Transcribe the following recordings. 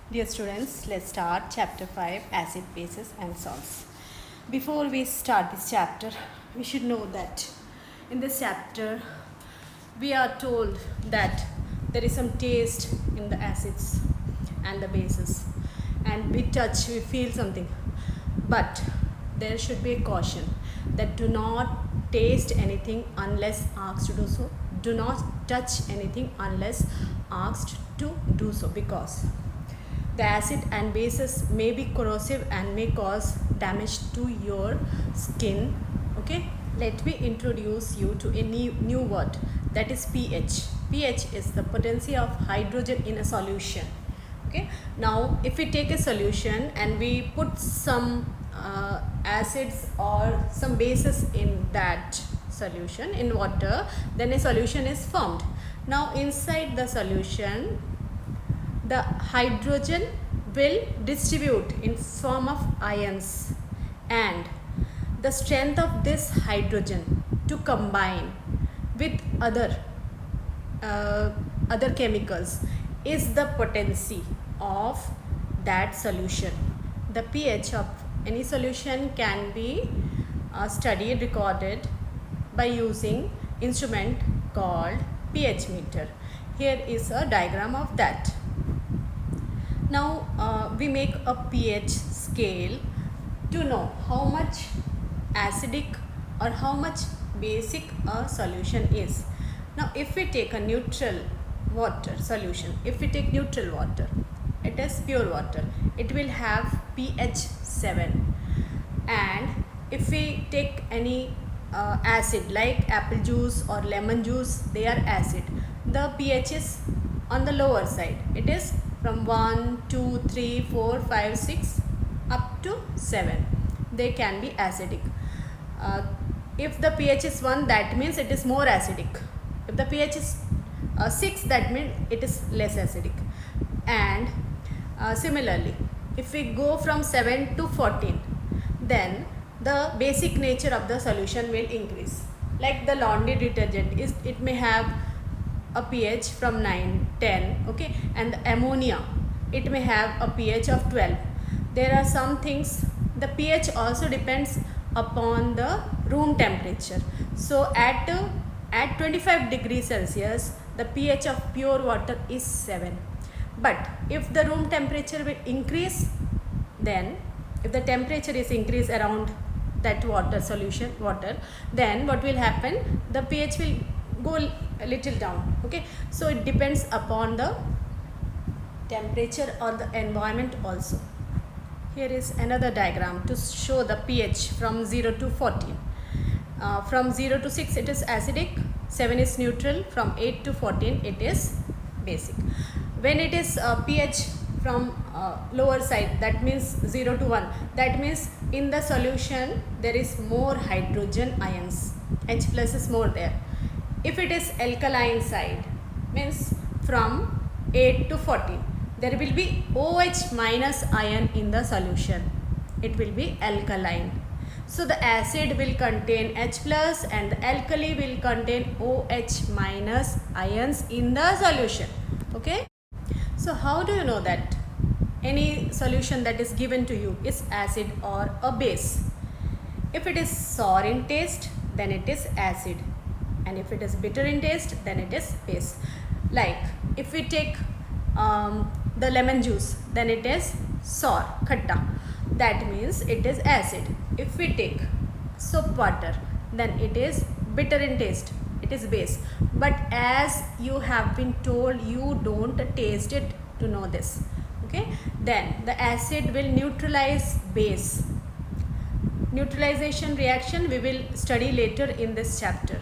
Dear students, let's start chapter 5, acid, bases and salts. Before we start this chapter, we should know that in this chapter we are told that there is some taste in the acids and the bases, and we touch, we feel something, but there should be a caution that do not taste anything unless asked to do so. Do not touch anything unless asked to do so, because the acid and bases may be corrosive and may cause damage to your skin. Okay, let me introduce you to a new word, that is pH. pH is the potency of hydrogen in a solution. Okay, now if we take a solution and we put some acids or some bases in that solution in water, then a solution is formed. Now inside the solution, the hydrogen will distribute in form of ions, and the strength of this hydrogen to combine with other chemicals is the potency of that solution. The pH of any solution can be studied, recorded by using instrument called pH meter. Here is a diagram of that. Now we make a pH scale to know how much acidic or how much basic a solution is. Now if we take a neutral water solution, if we take neutral water, it is pure water, it will have pH 7. And if we take any acid like apple juice or lemon juice, they are acid, the pH is on the lower side. It is from 1, 2, 3, 4, 5, 6 up to 7. They can be acidic. If the pH is 1, that means it is more acidic. If the pH is 6, that means it is less acidic. And similarly, if we go from 7 to 14, then the basic nature of the solution will increase. Like the laundry detergent, it may have a pH from 9, 10, okay, and the ammonia, it may have a pH of 12. There are some things, the pH also depends upon the room temperature. So at 25 degrees Celsius, the pH of pure water is 7. But if the room temperature will increase, then if the temperature is increased around that solution, then what will happen? The pH will go a little down. Okay, so it depends upon the temperature or the environment also. Here is another diagram to show the pH from 0 to 14. From 0 to 6 it is acidic, 7 is neutral, from 8 to 14 it is basic. When it is pH from lower side, that means 0 to 1, that means in the solution there is more hydrogen ions, H plus is more there. If it is alkaline side, means from 8 to 14, there will be OH minus ion in the solution. It will be alkaline. So the acid will contain H plus and the alkali will contain OH minus ions in the solution. Okay. So how do you know that any solution that is given to you is acid or a base? If it is sour in taste, then it is acid. And if it is bitter in taste, then it is base. Like if we take the lemon juice, then it is sour, khatta. That means it is acid. If we take soap water, then it is bitter in taste, it is base. But as you have been told, you don't taste it to know this. Okay, then the acid will neutralize base. Neutralization reaction we will study later in this chapter.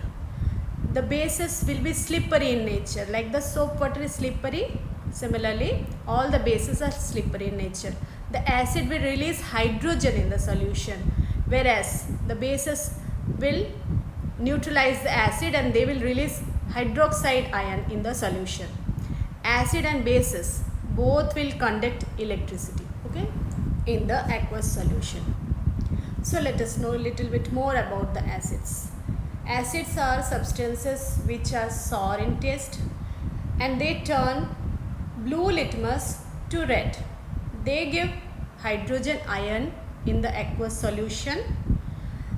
The bases will be slippery in nature, like the soap water is slippery. Similarly, all the bases are slippery in nature. The acid will release hydrogen in the solution, whereas the bases will neutralize the acid and they will release hydroxide ion in the solution. Acid and bases both will conduct electricity, okay, in the aqueous solution. So let us know a little bit more about the acids. Acids are substances which are sour in taste and they turn blue litmus to red. They give hydrogen ion in the aqueous solution.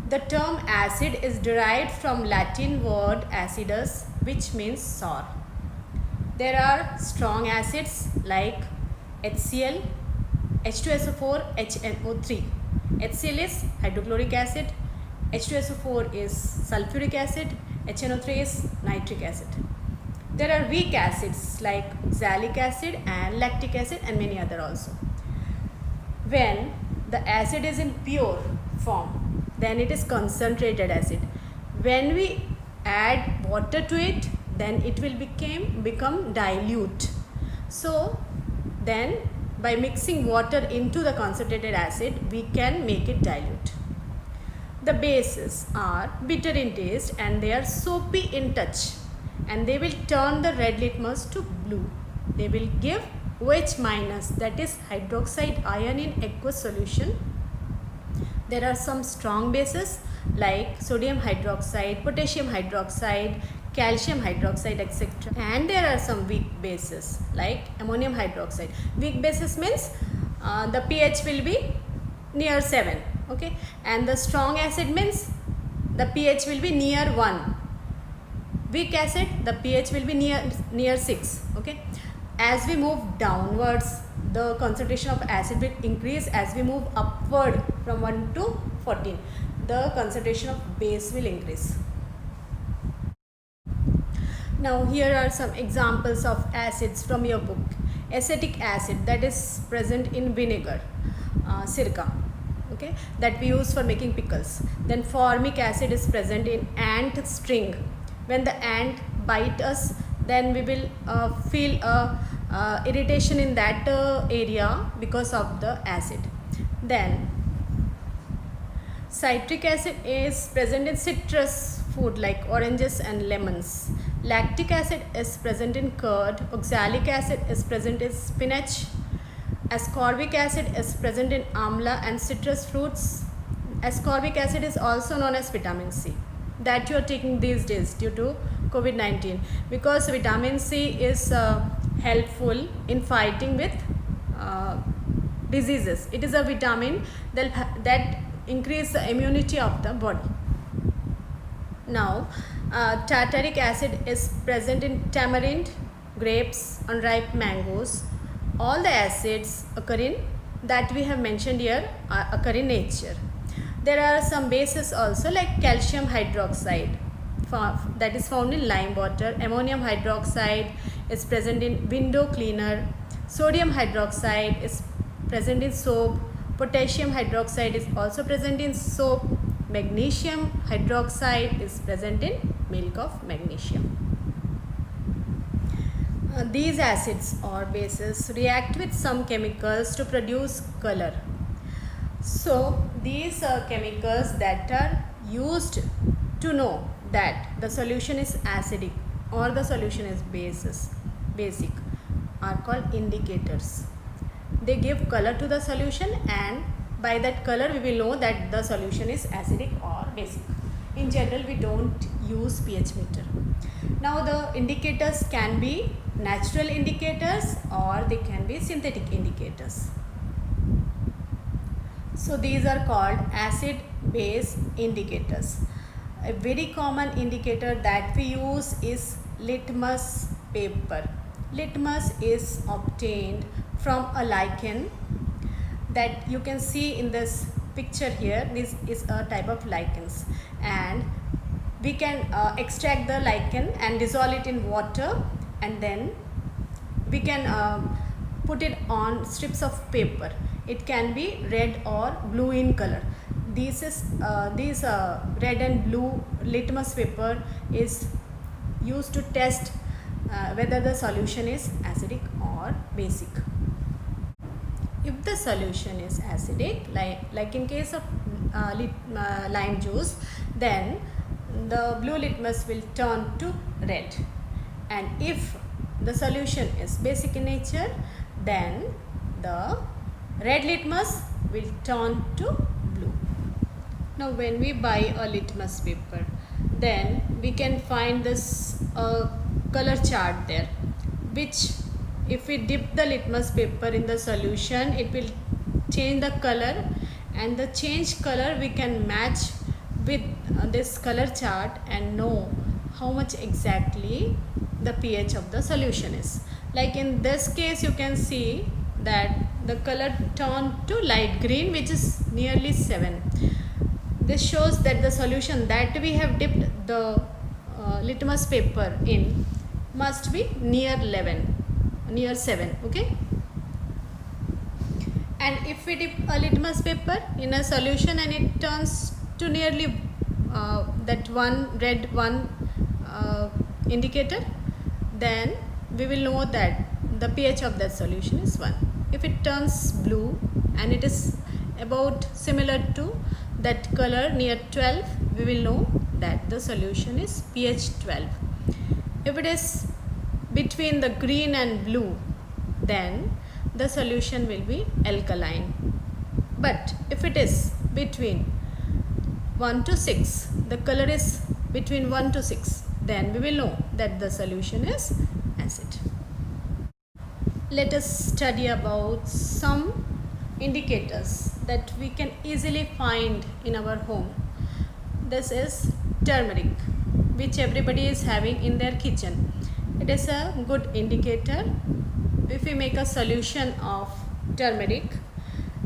The term acid is derived from Latin word acidus, which means sour. There are strong acids like HCl, H2SO4, HNO3. HCl is hydrochloric acid, H2SO4 is sulfuric acid, HNO3 is nitric acid. There are weak acids like oxalic acid and lactic acid and many other also. When the acid is in pure form, then it is concentrated acid. When we add water to it, then it will become dilute. So then by mixing water into the concentrated acid, we can make it dilute. The bases are bitter in taste and they are soapy in touch, and they will turn the red litmus to blue. They will give OH minus, that is hydroxide ion in aqueous solution. There are some strong bases like sodium hydroxide, potassium hydroxide, calcium hydroxide, etc. And there are some weak bases like ammonium hydroxide. Weak bases means the pH will be near 7, okay, and the strong acid means the pH will be near 1. Weak acid, the pH will be near 6, okay. As we move downwards, the concentration of acid will increase. As we move upward from 1 to 14, the concentration of base will increase. Now here are some examples of acids from your book. Acetic acid, that is present in vinegar, sirka, okay, that we use for making pickles. Then formic acid is present in ant sting. When the ant bite us, then we will feel irritation in that area because of the acid. Then citric acid is present in citrus food like oranges and lemons. Lactic acid is present in curd. Oxalic acid is present in spinach. Ascorbic acid is present in amla and citrus fruits. Ascorbic acid is also known as vitamin C, that you are taking these days due to COVID-19, because vitamin C is helpful in fighting with diseases. It is a vitamin that increases the immunity of the body. Now tartaric acid is present in tamarind, grapes, unripe mangoes. All the acids that we have mentioned here occur in nature. There are some bases also like calcium hydroxide, that is found in lime water. Ammonium hydroxide is present in window cleaner. Sodium hydroxide is present in soap. Potassium hydroxide is also present in soap. Magnesium hydroxide is present in milk of magnesium. These acids or bases react with some chemicals to produce color. So these are chemicals that are used to know that the solution is acidic or the solution is basic are called indicators. They give color to the solution, and by that color we will know that the solution is acidic or basic. In general, we don't use pH meter. Now the indicators can be natural indicators or they can be synthetic indicators. So these are called acid base indicators. A very common indicator that we use is litmus paper. Litmus is obtained from a lichen that you can see in this picture here. This is a type of lichens, and we can extract the lichen and dissolve it in water, and then we can put it on strips of paper. It can be red or blue in color. This red and blue litmus paper is used to test whether the solution is acidic or basic. If the solution is acidic, like in case of lime juice, then the blue litmus will turn to red, and if the solution is basic in nature, then the red litmus will turn to blue. Now when we buy a litmus paper, then we can find this color chart there, which if we dip the litmus paper in the solution, it will change the color, and the changed color we can match with this color chart and know how much exactly the pH of the solution is. Like in this case, you can see that the color turned to light green, which is nearly 7. This shows that the solution that we have dipped the litmus paper in must be near 7. Okay, and if we dip a litmus paper in a solution and it turns to nearly that one red one indicator, then we will know that the pH of that solution is 1. If it turns blue and it is about similar to that color near 12, we will know that the solution is pH 12. If it is between the green and blue, then the solution will be alkaline. But if it is between 1 to 6, the color is between 1 to 6, then we will know that the solution is acid. Let us study about some indicators that we can easily find in our home. This is turmeric, which everybody is having in their kitchen. It is a good indicator. If we make a solution of turmeric,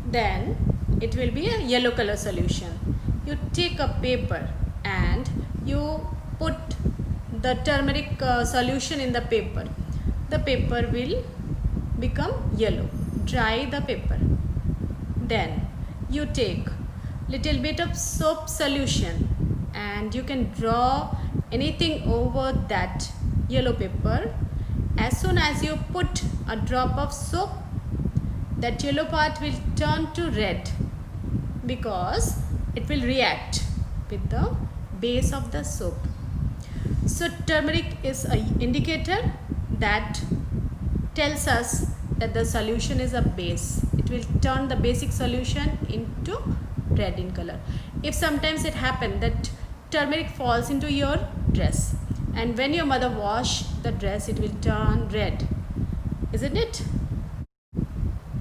then it will be a yellow color solution. You take a paper and you put the turmeric solution in the paper. The paper will become yellow. Dry the paper. Then you take little bit of soap solution and you can draw anything over that yellow paper. As soon as you put a drop of soap, that yellow part will turn to red because it will react with the base of the soap. So turmeric is an indicator that tells us that the solution is a base. It will turn the basic solution into red in color. If sometimes it happens that turmeric falls into your dress, and when your mother wash the dress, it will turn red, isn't it?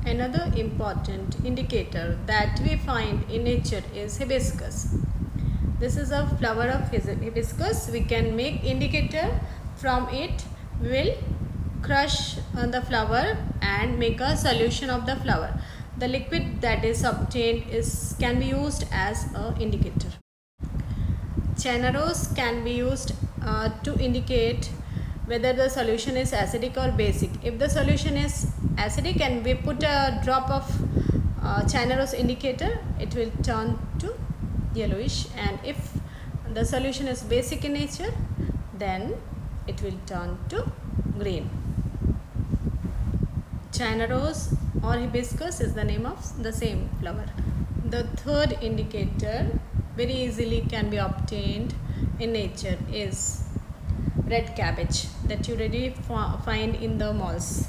Another important indicator that we find in nature is hibiscus. This is a flower of hibiscus. We can make indicator from it. We will crush the flower and make a solution of the flower. The liquid that is obtained can be used as an indicator. China rose can be used to indicate whether the solution is acidic or basic. If the solution is acidic and we put a drop of China rose indicator, it will turn to yellowish, and if the solution is basic in nature, then it will turn to green. China rose or hibiscus is the name of the same flower. The third indicator very easily can be obtained in nature is red cabbage that you already find in the malls.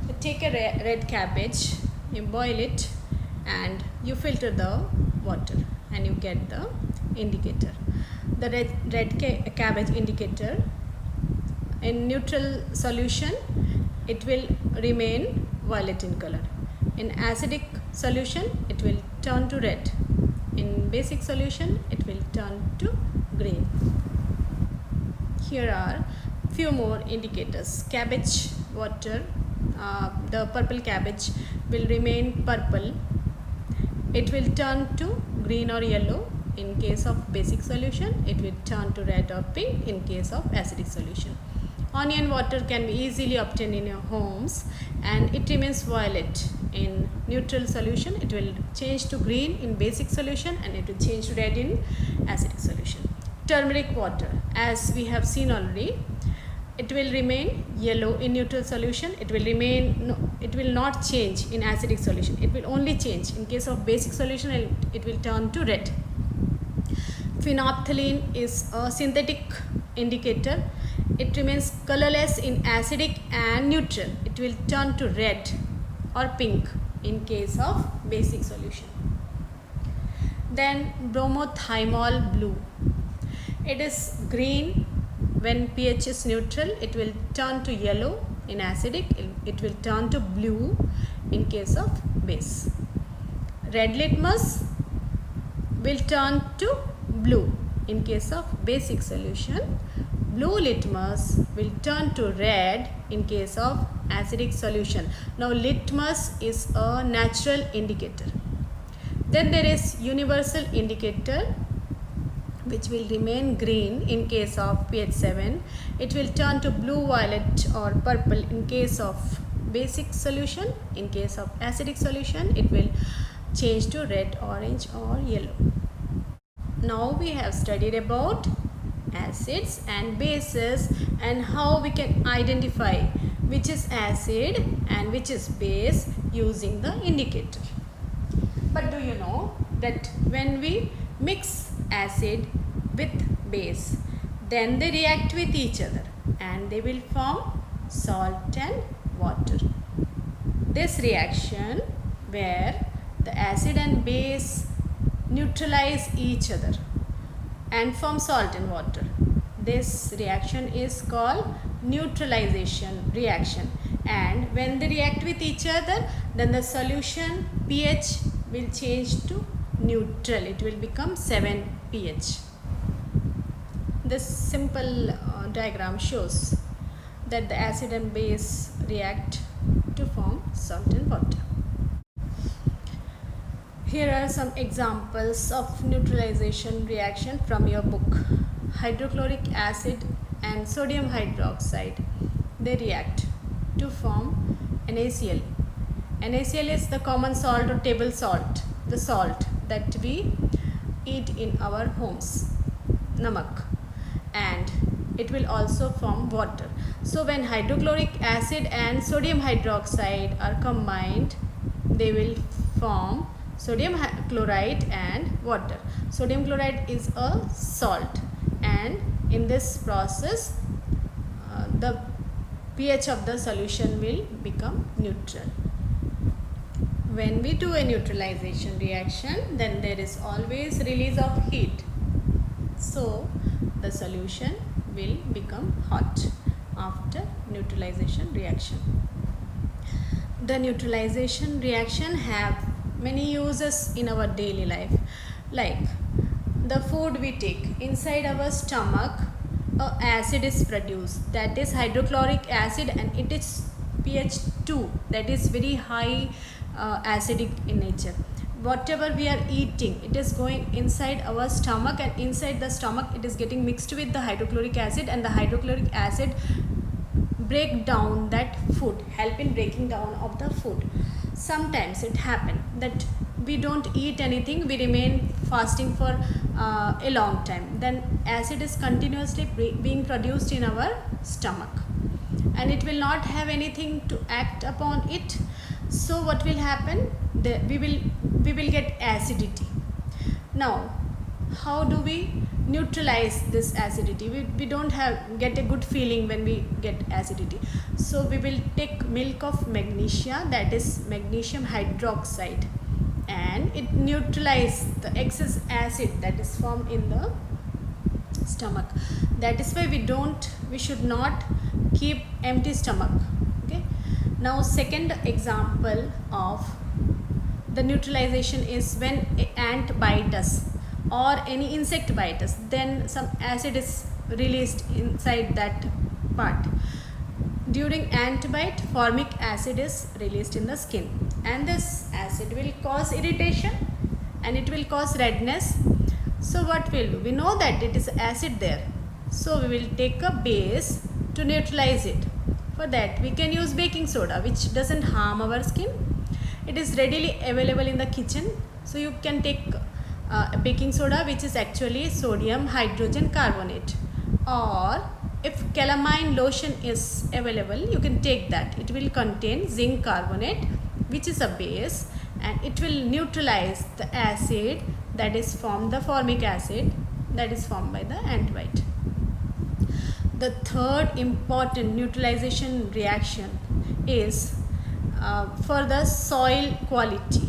You take a red cabbage, you boil it and you filter the water and you get the indicator. The red cabbage indicator in neutral solution, it will remain violet in color. In acidic solution, it will turn to red. In basic solution, it will turn to green. Here are few more indicators. Cabbage water, the purple cabbage will remain purple. It will turn to green or yellow in case of basic solution. It will turn to red or pink in case of acidic solution. Onion water can be easily obtained in your homes and it remains violet in neutral solution. It will change to green in basic solution and it will change to red in acidic solution. Turmeric water, as we have seen already, it will remain yellow in neutral solution. It will not change in acidic solution. It will only change in case of basic solution and it will turn to red. Phenolphthalein is a synthetic indicator. It remains colorless in acidic and neutral. It will turn to red or pink in case of basic solution. Then bromothymol blue. It is green when pH is neutral. It will turn to yellow in acidic. It will it will turn to blue in case of base. Red litmus will turn to blue in case of basic solution. Blue litmus will turn to red in case of acidic solution. Now litmus is a natural indicator. Then there is universal indicator, which will remain green in case of pH 7. It will turn to blue, violet or purple in case of basic solution. In case of acidic solution, it will change to red, orange or yellow. Now we have studied about acids and bases and how we can identify which is acid and which is base using the indicator. But do you know that when we mix acid with base, then they react with each other and they will form salt and water. This reaction where the acid and base neutralize each other and form salt and water, this reaction is called neutralization reaction. And when they react with each other, then the solution pH will change to neutral. It will become 7 pH. This simple diagram shows that the acid and base react to form salt and water. Here are some examples of neutralization reaction from your book. Hydrochloric acid and sodium hydroxide, they react to form NaCl. NaCl is the common salt or table salt, the salt that we eat in our homes, namak, and it will also form water. So when hydrochloric acid and sodium hydroxide are combined, they will form sodium chloride and water. Sodium chloride is a salt, and in this process the pH of the solution will become neutral. When we do a neutralization reaction, then there is always release of heat, so the solution will become hot after neutralization reaction. The neutralization reaction have many uses in our daily life, like the food we take inside our stomach, acid is produced, that is hydrochloric acid, and it is pH 2, that is very high acidic in nature. Whatever we are eating, it is going inside our stomach, and inside the stomach it is getting mixed with the hydrochloric acid, and the hydrochloric acid break down that food, help in breaking down of the food. Sometimes it happen that we don't eat anything, we remain fasting for a long time, then acid is continuously being produced in our stomach and it will not have anything to act upon it. So what will happen, we will get acidity. Now how do we neutralize this acidity? We don't get a good feeling when we get acidity. So we will take milk of magnesia, that is magnesium hydroxide, and it neutralizes the excess acid that is formed in the stomach. That is why we should not keep empty stomach. Okay. Now second example of the neutralization is when an ant bites us or any insect bites us, then some acid is released inside that part. During ant bite, formic acid is released in the skin, and this acid will cause irritation and it will cause redness. So what we'll do, we know that it is acid there, so we will take a base to neutralize it. For that we can use baking soda, which doesn't harm our skin. It is readily available in the kitchen, so you can take baking soda, which is actually sodium hydrogen carbonate, or if calamine lotion is available, you can take that. It will contain zinc carbonate, which is a base, and it will neutralize the acid that is formed, the formic acid that is formed by the ant bite. The third important neutralization reaction is for the soil quality.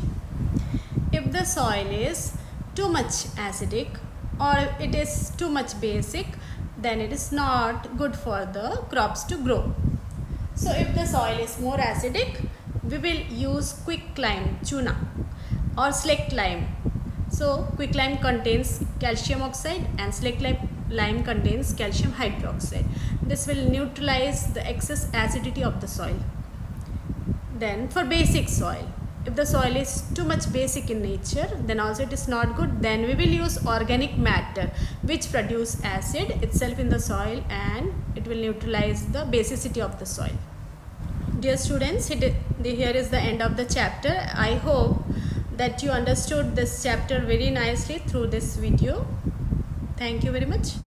If the soil is too much acidic or it is too much basic, then it is not good for the crops to grow. So if the soil is more acidic, we will use quicklime, chuna, or slaked lime. So quicklime contains calcium oxide and slaked lime contains calcium hydroxide. This will neutralize the excess acidity of the soil. Then for basic soil, if the soil is too much basic in nature, then also it is not good. Then we will use organic matter which produce acid itself in the soil, and it will neutralize the basicity of the soil. Dear students, here is the end of the chapter. I hope that you understood this chapter very nicely through this video. Thank you very much.